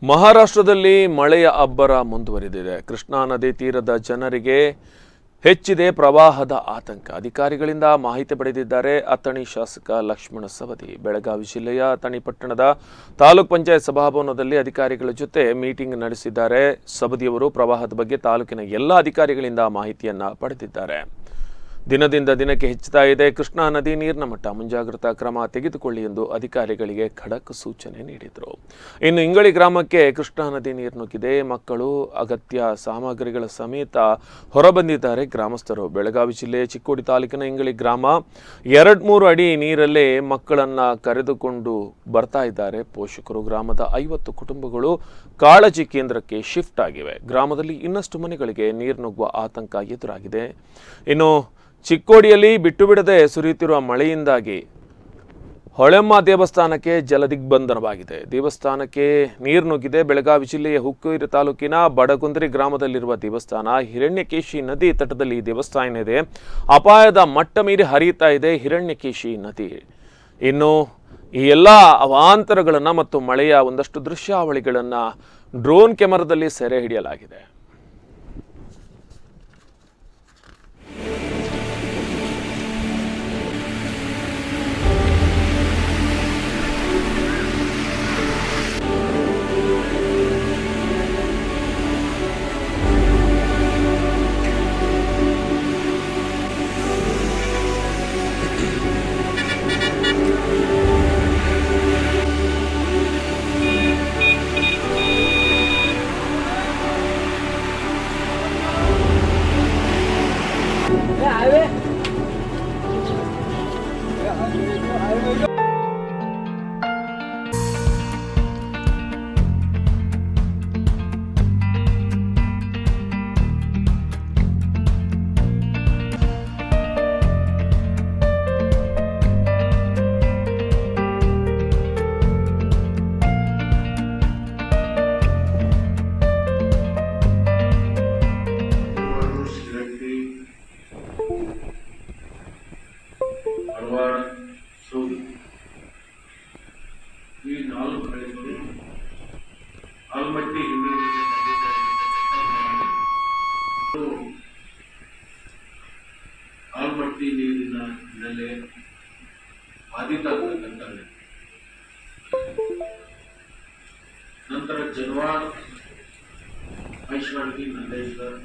ಮಹಾರಾಷ್ಟ್ರದಲ್ಲಿ ಮಳೆಯ ಅಬ್ಬರ ಮುಂದುವರಿದಿದೆ. ಕೃಷ್ಣಾ ನದಿ ತೀರದ ಜನರಿಗೆ ಹೆಚ್ಚಿದೆ ಪ್ರವಾಹದ ಆತಂಕ. ಅಧಿಕಾರಿಗಳಿಂದ ಮಾಹಿತಿ ಪಡೆದಿದ್ದಾರೆ ಅಥಣಿ ಶಾಸಕ ಲಕ್ಷ್ಮಣ ಸವದಿ. ಬೆಳಗಾವಿ ಜಿಲ್ಲೆಯ ಅಥಣಿ ಪಟ್ಟಣದ ತಾಲೂಕ್ ಪಂಚಾಯತ್ ಸಭಾಭವನದಲ್ಲಿ ಅಧಿಕಾರಿಗಳ ಜೊತೆ ಮೀಟಿಂಗ್ ನಡೆಸಿದ್ದಾರೆ. ಸವದಿಯವರು ಪ್ರವಾಹದ ಬಗ್ಗೆ ತಾಲೂಕಿನ ಎಲ್ಲ ಅಧಿಕಾರಿಗಳಿಂದ ಮಾಹಿತಿಯನ್ನ ಪಡೆದಿದ್ದಾರೆ. ದಿನದಿಂದ ದಿನಕ್ಕೆ ಹೆಚ್ಚುತ್ತಾ ಇದೆ ಕೃಷ್ಣಾ ನದಿ ನೀರಿನ ಮಟ್ಟ. ಮುಂಜಾಗ್ರತಾ ಕ್ರಮ ತೆಗೆದುಕೊಳ್ಳಿ ಎಂದು ಅಧಿಕಾರಿಗಳಿಗೆ ಖಡಕ್ ಸೂಚನೆ ನೀಡಿದರು. ಇನ್ನು ಇಂಗಳಿ ಗ್ರಾಮಕ್ಕೆ ಕೃಷ್ಣಾ ನದಿ ನೀರು ನುಗ್ಗಿದೆ. ಮಕ್ಕಳು ಅಗತ್ಯ ಸಾಮಗ್ರಿಗಳ ಸಮೇತ ಹೊರಬಂದಿದ್ದಾರೆ ಗ್ರಾಮಸ್ಥರು. ಬೆಳಗಾವಿ ಜಿಲ್ಲೆ ಚಿಕ್ಕೋಡಿ ತಾಲೂಕಿನ ಇಂಗಳಿ ಗ್ರಾಮ 2-3 ಅಡಿ ನೀರಲ್ಲೇ ಮಕ್ಕಳನ್ನ ಕರೆದುಕೊಂಡು ಬರ್ತಾ ಇದ್ದಾರೆ ಪೋಷಕರು. ಗ್ರಾಮದ 50 ಕುಟುಂಬಗಳು ಕಾಳಜಿ ಕೇಂದ್ರಕ್ಕೆ ಶಿಫ್ಟ್ ಆಗಿವೆ. ಗ್ರಾಮದಲ್ಲಿ ಇನ್ನಷ್ಟು ಮನೆಗಳಿಗೆ ನೀರು ನುಗ್ಗುವ ಆತಂಕ ಎದುರಾಗಿದೆ. ಇನ್ನು ಚಿಕ್ಕೋಡಿಯಲ್ಲಿ ಬಿಟ್ಟು ಬಿಡದೆ ಸುರಿಯುತ್ತಿರುವ ಮಳೆಯಿಂದಾಗಿ ಹೊಳೆಮ್ಮ ದೇವಸ್ಥಾನಕ್ಕೆ ಜಲದಿಗ್ಬಂಧನವಾಗಿದೆ. ದೇವಸ್ಥಾನಕ್ಕೆ ನೀರು ನುಗ್ಗಿದೆ. ಬೆಳಗಾವಿ ಜಿಲ್ಲೆಯ ಹುಕ್ಕೇರಿ ತಾಲೂಕಿನ ಬಡಗುಂದ್ರಿ ಗ್ರಾಮದಲ್ಲಿರುವ ದೇವಸ್ಥಾನ. ಹಿರಣ್ಯಕೇಶಿ ನದಿ ತಟದಲ್ಲಿ ದೇವಸ್ಥಾನ ಇದೆ. ಅಪಾಯದ ಮಟ್ಟ ಮೀರಿ ಹರಿಯುತ್ತಾ ಇದೆ ಹಿರಣ್ಯಕೇಶಿ ನದಿ. ಇನ್ನು ಈ ಎಲ್ಲ ಅವಾಂತರಗಳನ್ನು ಮತ್ತು ಮಳೆಯ ಒಂದಷ್ಟು ದೃಶ್ಯಾವಳಿಗಳನ್ನು ಡ್ರೋನ್ ಕ್ಯಾಮೆರಾದಲ್ಲಿ ಸೆರೆ ಹಿಡಿಯಲಾಗಿದೆ. ಈ 4 ಹಳ್ಳಿಗಳು ಆಲ್ಮಟ್ಟಿ ಆಲ್ಮಟ್ಟಿ ನೀರಿನ ಹಿನ್ನೆಲೆ ಬಾಧಿತರಾಗತಕ್ಕಂಥದ್ದು. ನಂತರ ಜನವಾಡ್, ಐಶ್ವರ್ಗಿ, ನಂದೇಶ್ವರ್,